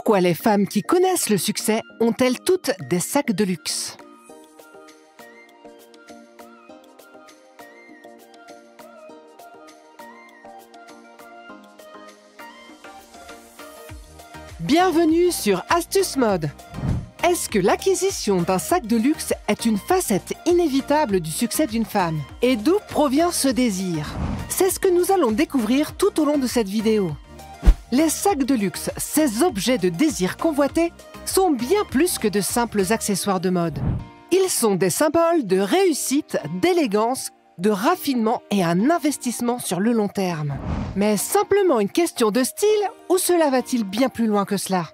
Pourquoi les femmes qui connaissent le succès ont-elles toutes des sacs de luxe? Bienvenue sur Astuce Mode. Est-ce que l'acquisition d'un sac de luxe est une facette inévitable du succès d'une femme? Et d'où provient ce désir? C'est ce que nous allons découvrir tout au long de cette vidéo. Les sacs de luxe, ces objets de désir convoités, sont bien plus que de simples accessoires de mode. Ils sont des symboles de réussite, d'élégance, de raffinement et un investissement sur le long terme. Mais simplement une question de style ou cela va-t-il bien plus loin que cela?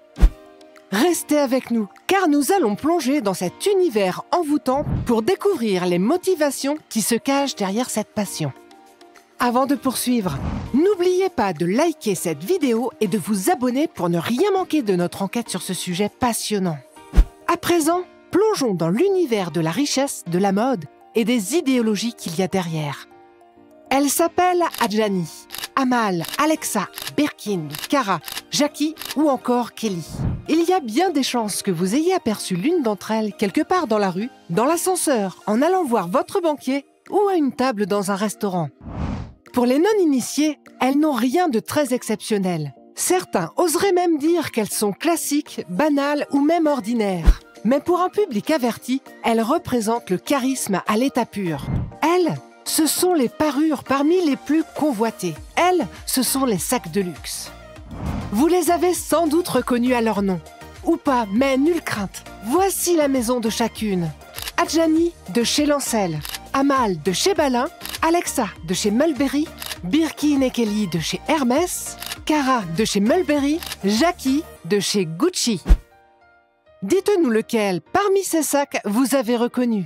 Restez avec nous, car nous allons plonger dans cet univers envoûtant pour découvrir les motivations qui se cachent derrière cette passion. Avant de poursuivre, n'oubliez pas de liker cette vidéo et de vous abonner pour ne rien manquer de notre enquête sur ce sujet passionnant. À présent, plongeons dans l'univers de la richesse, de la mode et des idéologies qu'il y a derrière. Elle s'appelle Adjani, Amal, Alexa, Birkin, Cara, Jackie ou encore Kelly. Il y a bien des chances que vous ayez aperçu l'une d'entre elles quelque part dans la rue, dans l'ascenseur, en allant voir votre banquier ou à une table dans un restaurant. Pour les non-initiés, elles n'ont rien de très exceptionnel. Certains oseraient même dire qu'elles sont classiques, banales ou même ordinaires. Mais pour un public averti, elles représentent le charisme à l'état pur. Elles, ce sont les parures parmi les plus convoitées. Elles, ce sont les sacs de luxe. Vous les avez sans doute reconnus à leur nom. Ou pas, mais nulle crainte. Voici la maison de chacune. Adjani de chez Lancel, Amal de chez Balin, Alexa de chez Mulberry, Birkin et Kelly de chez Hermès, Cara de chez Mulberry, Jackie de chez Gucci. Dites-nous lequel, parmi ces sacs, vous avez reconnu.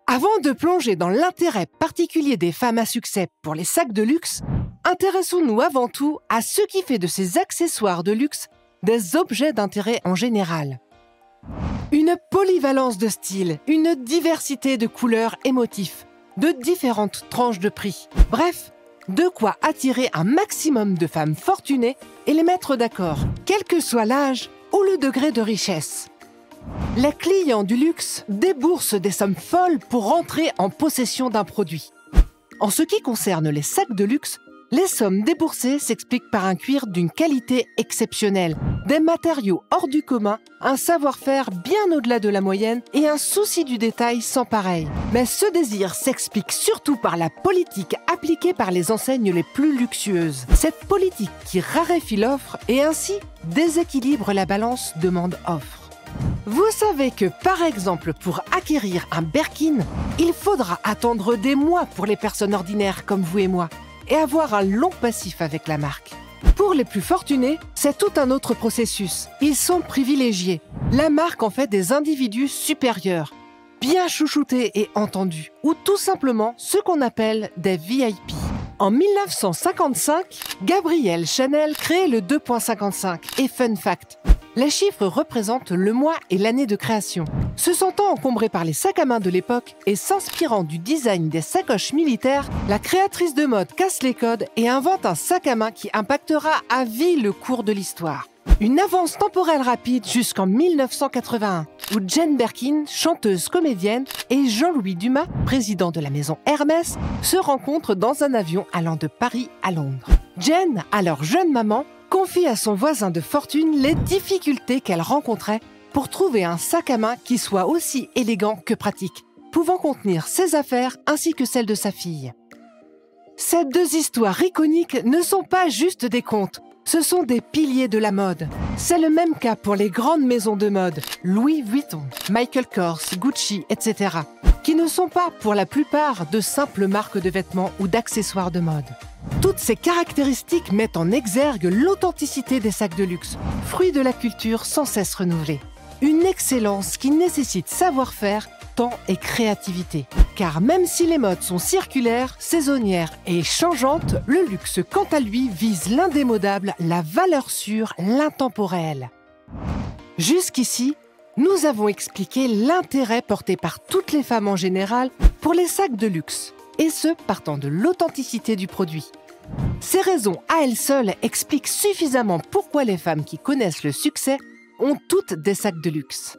Avant de plonger dans l'intérêt particulier des femmes à succès pour les sacs de luxe, intéressons-nous avant tout à ce qui fait de ces accessoires de luxe des objets d'intérêt en général. Une polyvalence de style, une diversité de couleurs et motifs, de différentes tranches de prix. Bref, de quoi attirer un maximum de femmes fortunées et les mettre d'accord, quel que soit l'âge ou le degré de richesse. Les clients du luxe déboursent des sommes folles pour rentrer en possession d'un produit. En ce qui concerne les sacs de luxe, les sommes déboursées s'expliquent par un cuir d'une qualité exceptionnelle, des matériaux hors du commun, un savoir-faire bien au-delà de la moyenne et un souci du détail sans pareil. Mais ce désir s'explique surtout par la politique appliquée par les enseignes les plus luxueuses. Cette politique qui raréfie l'offre et ainsi déséquilibre la balance demande-offre. Vous savez que, par exemple, pour acquérir un Birkin, il faudra attendre des mois pour les personnes ordinaires comme vous et moi, et avoir un long passif avec la marque. Pour les plus fortunés, c'est tout un autre processus. Ils sont privilégiés. La marque en fait des individus supérieurs, bien chouchoutés et entendus, ou tout simplement ce qu'on appelle des VIP. En 1955, Gabrielle Chanel crée le 2.55 et fun fact, les chiffres représentent le mois et l'année de création. Se sentant encombrée par les sacs à main de l'époque et s'inspirant du design des sacoches militaires, la créatrice de mode casse les codes et invente un sac à main qui impactera à vie le cours de l'histoire. Une avance temporelle rapide jusqu'en 1981, où Jane Birkin, chanteuse comédienne, et Jean-Louis Dumas, président de la maison Hermès, se rencontrent dans un avion allant de Paris à Londres. Jane, alors jeune maman, confie à son voisin de fortune les difficultés qu'elle rencontrait pour trouver un sac à main qui soit aussi élégant que pratique, pouvant contenir ses affaires ainsi que celles de sa fille. Ces deux histoires iconiques ne sont pas juste des contes, ce sont des piliers de la mode. C'est le même cas pour les grandes maisons de mode, Louis Vuitton, Michael Kors, Gucci, etc., qui ne sont pas pour la plupart de simples marques de vêtements ou d'accessoires de mode. Toutes ces caractéristiques mettent en exergue l'authenticité des sacs de luxe, fruit de la culture sans cesse renouvelée. Une excellence qui nécessite savoir-faire, temps et créativité. Car même si les modes sont circulaires, saisonnières et changeantes, le luxe, quant à lui, vise l'indémodable, la valeur sûre, l'intemporel. Jusqu'ici, nous avons expliqué l'intérêt porté par toutes les femmes en général pour les sacs de luxe, et ce, partant de l'authenticité du produit. Ces raisons à elles seules expliquent suffisamment pourquoi les femmes qui connaissent le succès ont toutes des sacs de luxe.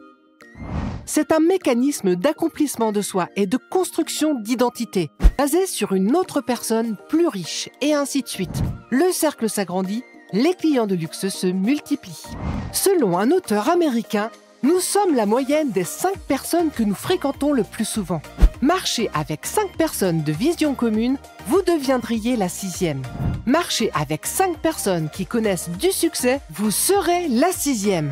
C'est un mécanisme d'accomplissement de soi et de construction d'identité, basé sur une autre personne plus riche, et ainsi de suite. Le cercle s'agrandit, les clients de luxe se multiplient. Selon un auteur américain, nous sommes la moyenne des 5 personnes que nous fréquentons le plus souvent. Marchez avec 5 personnes de vision commune, vous deviendriez la 6e. Marchez avec 5 personnes qui connaissent du succès, vous serez la 6e.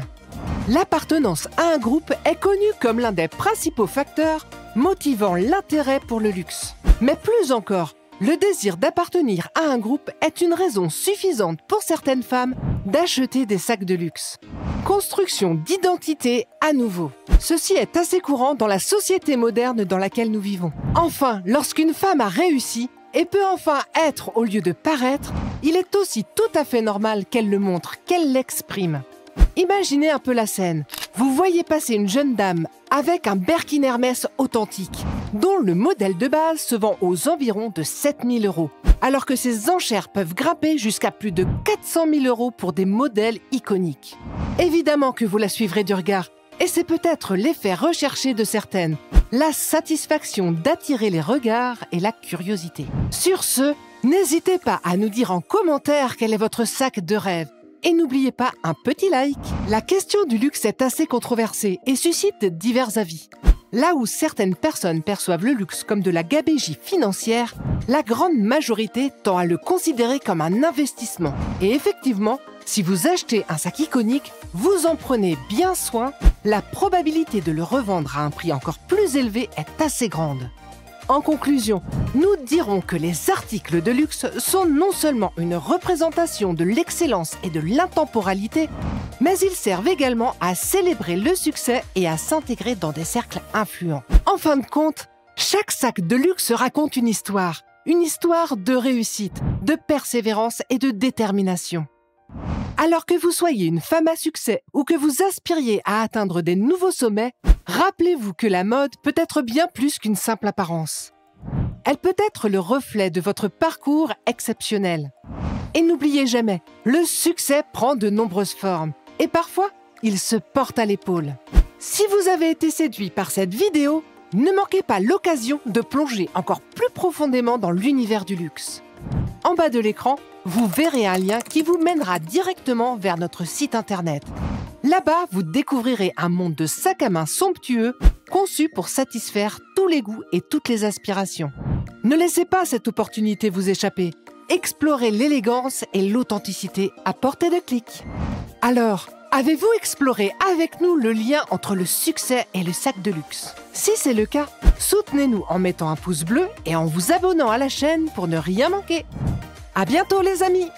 L'appartenance à un groupe est connue comme l'un des principaux facteurs motivant l'intérêt pour le luxe. Mais plus encore, le désir d'appartenir à un groupe est une raison suffisante pour certaines femmes d'acheter des sacs de luxe. Construction d'identité à nouveau. Ceci est assez courant dans la société moderne dans laquelle nous vivons. Enfin, lorsqu'une femme a réussi et peut enfin être au lieu de paraître, il est aussi tout à fait normal qu'elle le montre, qu'elle l'exprime. Imaginez un peu la scène. Vous voyez passer une jeune dame avec un Birkin Hermès authentique, dont le modèle de base se vend aux environs de 7 000 €, alors que ses enchères peuvent grimper jusqu'à plus de 400 000 € pour des modèles iconiques. Évidemment que vous la suivrez du regard, et c'est peut-être l'effet recherché de certaines, la satisfaction d'attirer les regards et la curiosité. Sur ce, n'hésitez pas à nous dire en commentaire quel est votre sac de rêve. Et n'oubliez pas un petit like. La question du luxe est assez controversée et suscite divers avis. Là où certaines personnes perçoivent le luxe comme de la gabegie financière, la grande majorité tend à le considérer comme un investissement. Et effectivement, si vous achetez un sac iconique, vous en prenez bien soin, la probabilité de le revendre à un prix encore plus élevé est assez grande. En conclusion, nous dirons que les articles de luxe sont non seulement une représentation de l'excellence et de l'intemporalité, mais ils servent également à célébrer le succès et à s'intégrer dans des cercles influents. En fin de compte, chaque sac de luxe raconte une histoire de réussite, de persévérance et de détermination. Alors que vous soyez une femme à succès ou que vous aspiriez à atteindre des nouveaux sommets, rappelez-vous que la mode peut être bien plus qu'une simple apparence. Elle peut être le reflet de votre parcours exceptionnel. Et n'oubliez jamais, le succès prend de nombreuses formes et parfois, il se porte à l'épaule. Si vous avez été séduit par cette vidéo, ne manquez pas l'occasion de plonger encore plus profondément dans l'univers du luxe. En bas de l'écran, vous verrez un lien qui vous mènera directement vers notre site internet. Là-bas, vous découvrirez un monde de sacs à main somptueux, conçu pour satisfaire tous les goûts et toutes les aspirations. Ne laissez pas cette opportunité vous échapper. Explorez l'élégance et l'authenticité à portée de clic. Alors, avez-vous exploré avec nous le lien entre le succès et le sac de luxe? Si c'est le cas, soutenez-nous en mettant un pouce bleu et en vous abonnant à la chaîne pour ne rien manquer. À bientôt les amis!